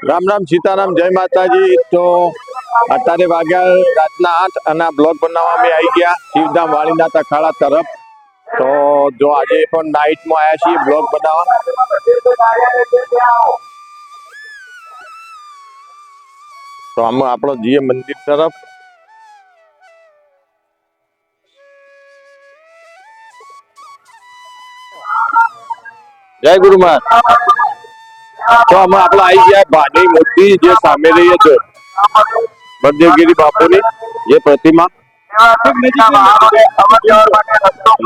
રામ રામ સીતારામ, જય માતાજી। તો અત્યારે વાગ્યા રાતના 8 અને બ્લોગ બનાવવા અમે આવી ગયા શિવધામ વાળીનાથ અખાડા તરફ। તો જો આજે પણ નાઇટમાં આવ્યા છીએ બ્લોગ બનાવવા। તો આમાં આપણો જઈએ મંદિર તરફ। જય ગુરુ મહારાજ। તો અમે આપણે આવી ગયા ભાની મૂર્તિ જે સામે રહી છે બળદેવગીરી બાપુની જે પ્રતિમા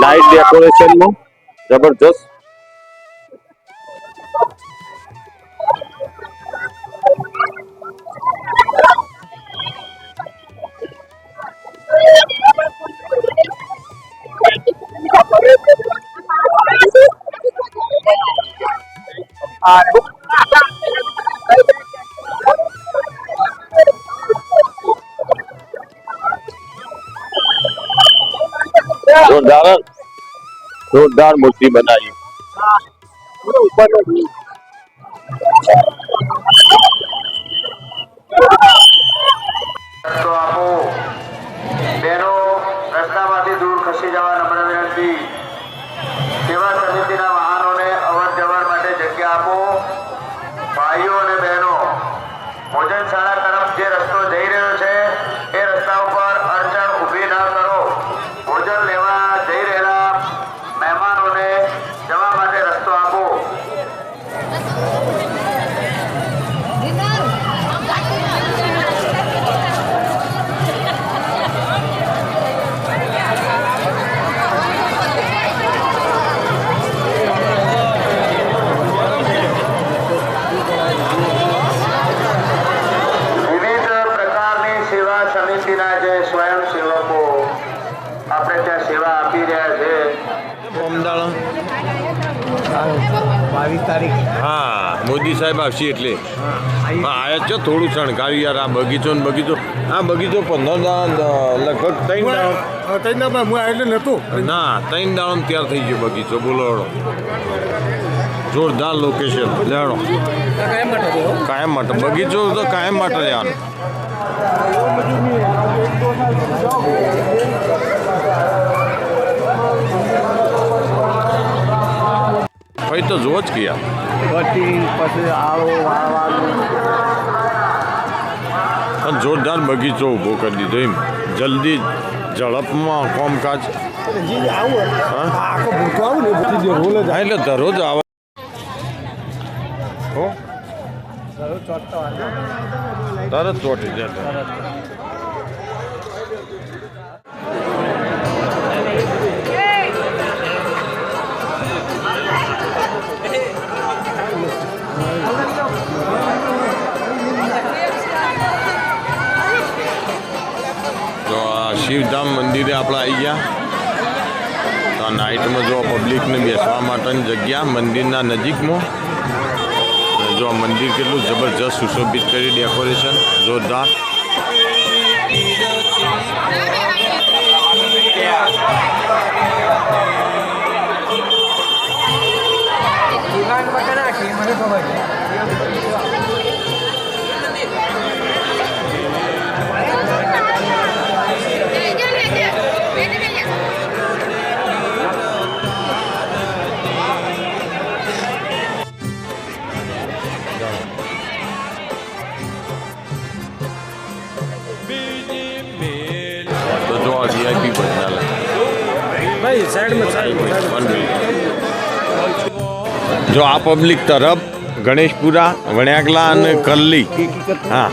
લાઇટ ડેકોરેશનમાં જબરજસ્ત। जोरदार मूर्ति बनाई। तो आपो बेनो रस्तामांथी दूर खसी जवा नम्र विनंती। सेवा समितिना वाहनोने अवर जवर माटे जग्या आपो। भाईओ અને બહેનો ભોજનશાળા તરફ જે રસ્તો જઈ રહ્યો છે એ રસ્તા ઉપર અડચણ ઊભી ન કરો। ભોજન લેવા જઈ રહેલા મહેમાનોને જવા માટે રસ્તો આપો। हाँ मोदी साहेब आवશે એટલે આયા છે થોડું શણગારી યાર। આ બગીચો ને બગીચો, આ બગીચો 15 લગભગ 3 દાડા હું એટલે નતો ના 3 દાડા તૈયાર થઈ ગયો બગીચો। બોલો જોરદાર લોકેશન લેણો કાયમ માટે બગીચો તો કાયમ માટે લેવાનો। ભાઈ તો જો જ ગયા પછી આળો પણ જોરદાર બગીચો ઊભો કરી દીધો એમ જલ્દી ઝડપમાં કામકાજ। એટલે દરરોજ આવે તરત ચોટી જાય। તો આ શિવધામ મંદિરે આપણે આવી ગયા। તો નાઇટમાં જો પબ્લિકને બેસવા માટેની જગ્યા મંદિરના નજીકમાં। જો મંદિર કેટલું જબરજસ્ત સુશોભિત કરી ડેકોરેશન જોરદાર। वीआईपी भोजनालय भाई साइड में जो आ पब्लिक तरफ गणेशपुरा वण्याकला અને કરલી હા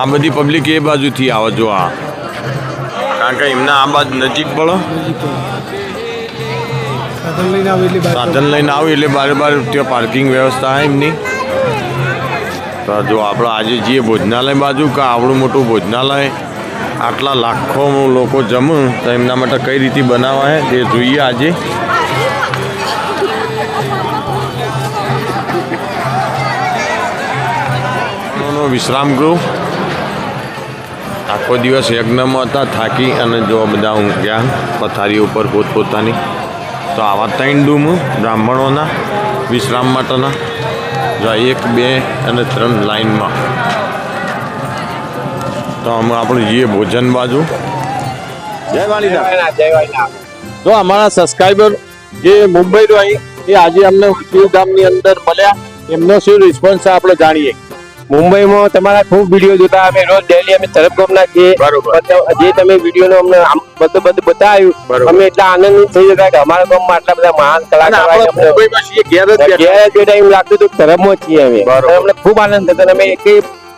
આ બધી પબ્લિક એ બાજુથી આવે। જો આ કારણ કે એમના આ બાજુ નજીક પડો સાધન લઈને આવે એટલે બારે ત્યાં પાર્કિંગ વ્યવસ્થા છે એમની। તો જો આપણે આજે જઈએ ભોજનાલય બાજુ કે આવડું મોટું ભોજનાલય આટલા લાખો લોકો જમે તો એમના માટે કઈ રીતે બનાવાય તે જોઈએ આજે। વિશ્રામ ગૃહ આખો દિવસ યજ્ઞમાં હતા, થાકી અને જો બધા ઊંઘ્યા પથારી ઉપર પોતપોતાની। તો આવા 3 ડૂમ બ્રાહ્મણોના વિશ્રામ માટેના, જો 1, 2 અને 3 લાઈનમાં. તો અમે આપણે જઈએ ભોજન બાજુ. જય વાલીદા. તો અમારા સબસ્ક્રાઈબર જે મુંબઈનો અહીં એ આજે અમને શિવધામની અંદર મળ્યા, એમનો શું રિસ્પોન્સ છે આપણે જાણીએ. મુંબઈમાં તમારા ખૂબ વિડીયો જોતા અમે રોજ ડેલી અમે તરફગામના છીએ. જે તમે વિડીયો અમને બધું બતાવ્યું અમે એટલા આનંદિત થઈ જતા કે અમારા ગામમાં આટલા બધા મહાન કલાકાર મુંબઈમાં છીએ, ઘેર જ બેઠા એમ લાગતું હતું તરફમાં છીએ અમે. અમને ખૂબ આનંદ થતો. અમે એક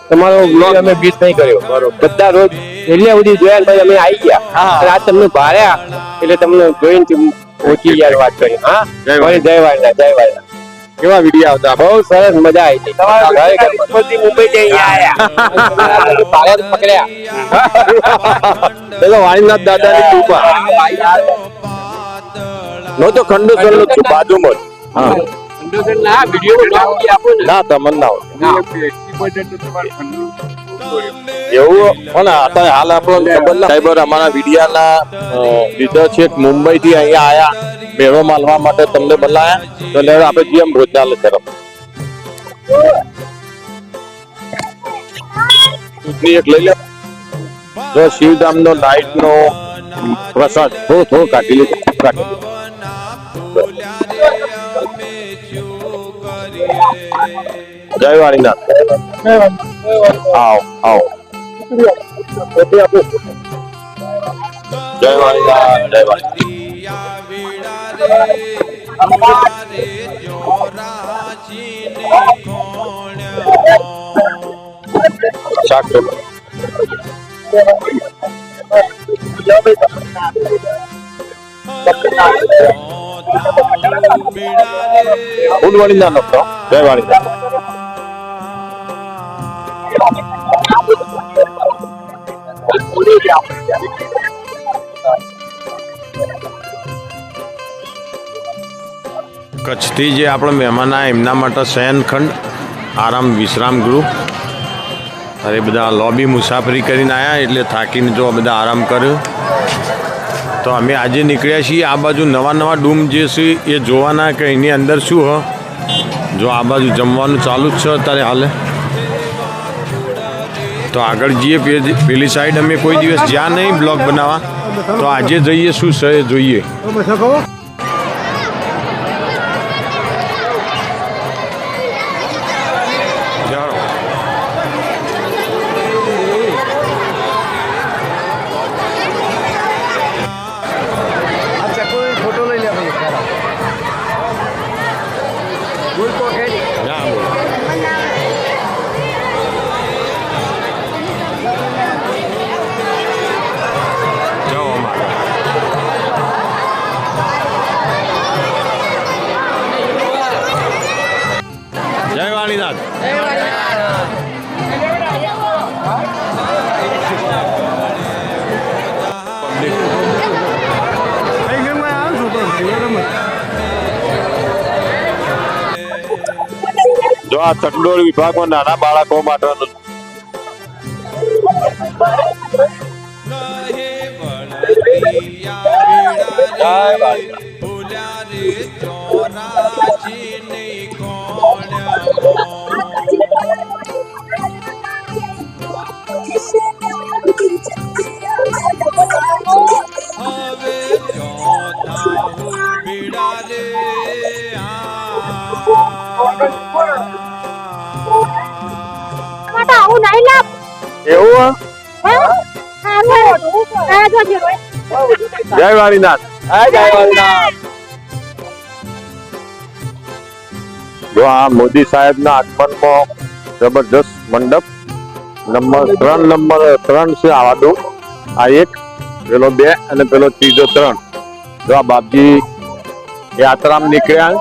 તમારો વ્લોગ અમે મિસ નહીં કર્યો. બધા રોજ એટલે બધી જોયા ને પછી અમે આવી ગયા. આજ તમને ભાર્યા એટલે તમને જોઈને ઓછી યાર વાત કરી. હા જય વાળના, જય વાળના. કેવા વિડીયો આવતા? બહુ સરસ મજા આવી હતી. મુંબઈ થી અહીંયા પકડ્યા. પેલો વાણીનાથ દાદાની કૃપા. નો તો ખંડેશ્વર નો છું બાજુમાં જ. ના તમને ના એવું પણ અત્યારે હાલ આપણો સાહેબર અમારા વિડિયાના લીડર છે મુંબઈ થી અહીંયા આયા મેળો માલવા માટે, તમને બોલાયા. તો લે આપણે જીએમ ભોજનાલય તરફ એક લઈ લે. જો શિવધામ નો નાઇટ નો પ્રસાદ થોડો કાઢી લે. જય વાણીનાથ. આવો આવો. જય વાણીનાથ, જય વાણીનાથ. શાક ફૂલવાળી ના લખતો. જય વાણીનાથ. કચ્છથી જે આપણે મહેમાન આવ્યા એમના માટે શયનખંડ, આરામ વિશ્રામ ગૃહ. અરે બધા લોબી મુસાફરી કરીને આવ્યા એટલે થાકીને જો બધા આરામ કર્યો. તો અમે આજે નીકળ્યા છીએ આ બાજુ નવા ડૂમ જે છે એ જોવાના કે એની અંદર શું હ. જો આ બાજુ જમવાનું ચાલુ જ છે અત્યારે હાલે. તો આગળ જઈએ પેલી સાઈડ. અમે કોઈ દિવસ જ્યાં નહીં બ્લોગ બનાવવા, તો આજે જઈએ શું છે એ જોઈએ. જય વાણીનાથ. જો આ ચકડોળ વિભાગમાં નાના બાળકો માટેનું એવું. જય વાણીનાથ. જય વાળના. જો આ મોદી સાહેબ ના આગમનમાં જબરજસ્ત મંડપ. નંબર 3 છે આવા દો. આ 1, પેલો 2 અને પેલો ત્રીજો 3. જો આ બાપજી યાત્રામાં નીકળ્યા.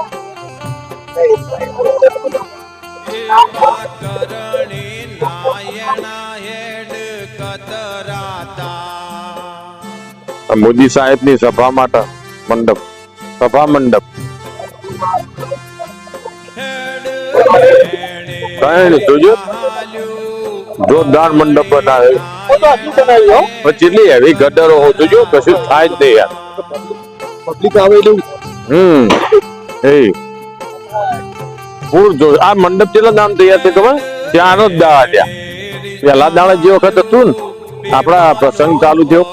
મોદી સાહેબ ની સભા માટે મંડપ, સભા મંડપ. જોજો જોરદાર મંડપ બનાવે. જેટલી હેવી ગટરો જોજો કશું થાય જ નહીં યાર. પબ્લિક આવે એટલે એ પૂર જો આ મંડપ કેટલા દામ તૈયાર છે ખબર? ત્યાંનો જ દાવા ત્યાં પેલા દાડા જે વખત હતું ને આપણા પ્રસંગ ચાલુ થયો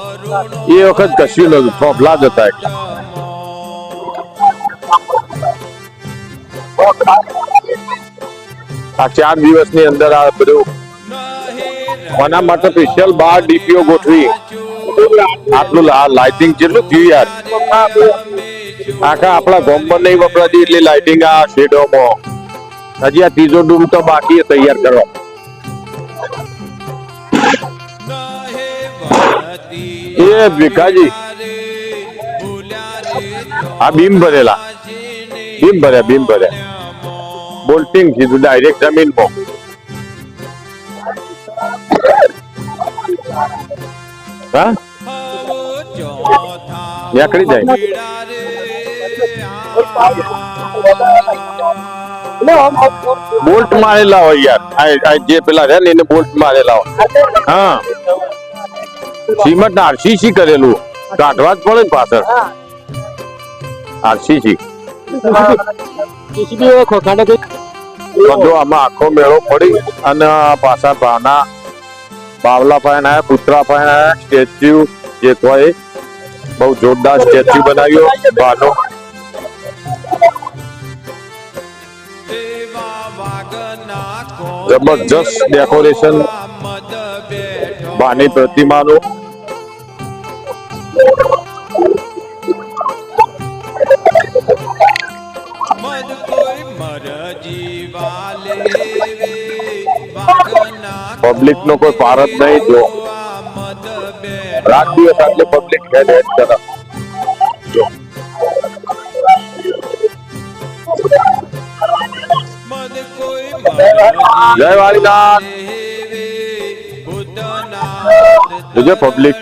એ વખત કશું નતું, થોભલા જ હતા. આ 4 દિવસની અંદર આ બધું આના માટે સ્પેશિયલ 12 ડીપીઓ ગોઠવી આટલું લાઇટિંગ જેટલું થયું યાર. આખા આપણા ગામમાં નહીં વપરાતી એટલી લાઇટિંગ આ શેડોમાં. હજી આ ત્રીજો ડૂમ તો બાકી તૈયાર કરવા. એ ભીખાજી આ બીમ ભર્યા બોલ્ટિંગ કીધું ડાયરેક્ટ જમીનમાં. હા નીકળી જાય. બોલ્ટ મારેલા હોય યાર, જે પેલા રહ્યા ને એને બોલ્ટ મારેલા હોય. હા સિમેન્ટ આરસીસી કરેલું કાઢવા જ પડે ને પાછળ. આરસીસી બધો આમાં આખો મેળો પડી અને પાછા ભાના બાવલા પાયણ આયા, પુતરા પાયણ આયા, સ્ટેચ્યુ જે હોય બહુ જોરદાર સ્ટેચ્યુ બનાવ્યો ભાનો. જબરજસ્ત ડેકોરેશન બાની પ્રતિમાનું. પબ્લિક નો કોઈ પાર જ નહીં. જો રાત દિવસ આટલી પબ્લિક હેડ કરે. જો જય વાલીનાથ. જોજે પબ્લિક.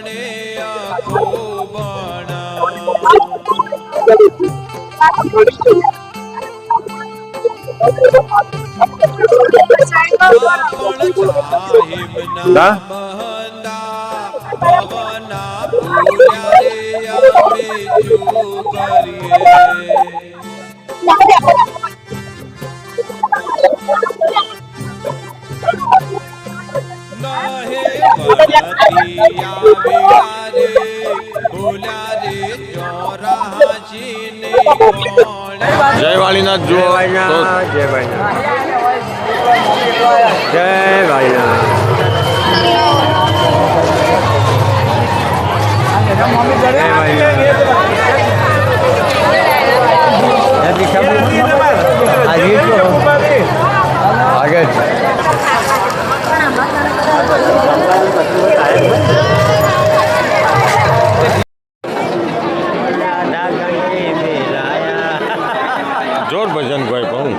ના જય વાલીનાથ. જો જય ભાઈનાથ. જોર ભજન કોઈ કહું.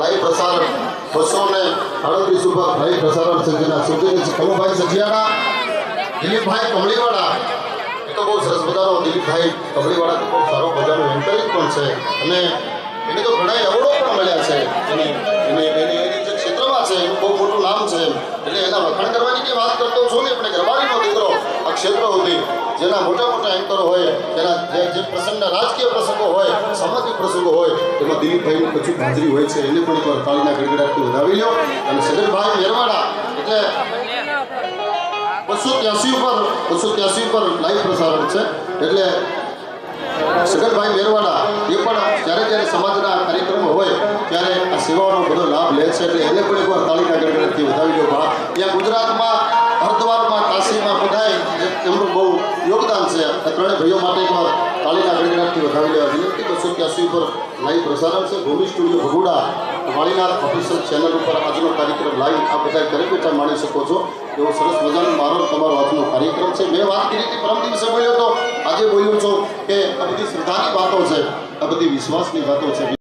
લાઈવ પ્રસારણ 238 ઉપર લાઈવ પ્રસારણ છે જેના સૂચિત કમુભાઈ સજિયાણા, દિલીપભાઈ કમળીવાળા. એ તો બહુ સરસ મજાનો દિલીપભાઈ કમળીવાળા બહુ સારો મજાનો એન્કરેજ પણ છે અને એને તો ઘણા એવોર્ડો પણ મળ્યા છે. એને જે ક્ષેત્રમાં છે એનું બહુ મોટું નામ છે. એટલે એના વખાણ કરવાની જે વાત કરતો છું ને, આપણે ગરબારીનો દીકરો આ ક્ષેત્ર સુધી જેના મોટા મોટા એન્કરો હોય, જેના જે પ્રસંગના રાજકીય પ્રસંગો હોય, સામાજિક પ્રસંગો હોય, એમાં દિલીપભાઈની કચુક હાજરી હોય છે. એને પણ એકવાર તાળીના ગડગડાટથી વધાવી લો. અને સગનભાઈ મેરવાડા એટલે 283 ઉપર લાઈવ પ્રસારણ છે. એટલે સગનભાઈ મેરવાડા એ પણ જ્યારે સમાજના કાર્યક્રમો હોય ત્યારે આ સેવાઓનો બધો લાભ લે છે. એટલે એને પણ એકવાર તાળીના ગડગડાટથી વધાવી લો. ત્યાં ગુજરાતમાં હરિદ્વારમાં, કાશીમાં બધાય એમનું બહુ યોગદાન છે. આ ત્રણેય ભાઈઓ માટે એકવાર તાળીના ગડગડાટથી વધાવી લેવા વિનંતી. 283 ઉપર લાઈવ પ્રસારણ છે. ભૂમિ studio Bhaguda Valinath official channel ઉપર આજનો કાર્યક્રમ લાઈવ આ બધા ઘરે બેઠા માણી શકો છો. એવો સરસ મજાનો મારો તમારો આજનો કાર્યક્રમ છે. મેં વાત કરી હતી પરમ દિવસે બોલ્યો તો આજે બોલ્યો છું કે આ બધી શ્રદ્ધાની વાતો છે, આ બધી વિશ્વાસની વાતો છે.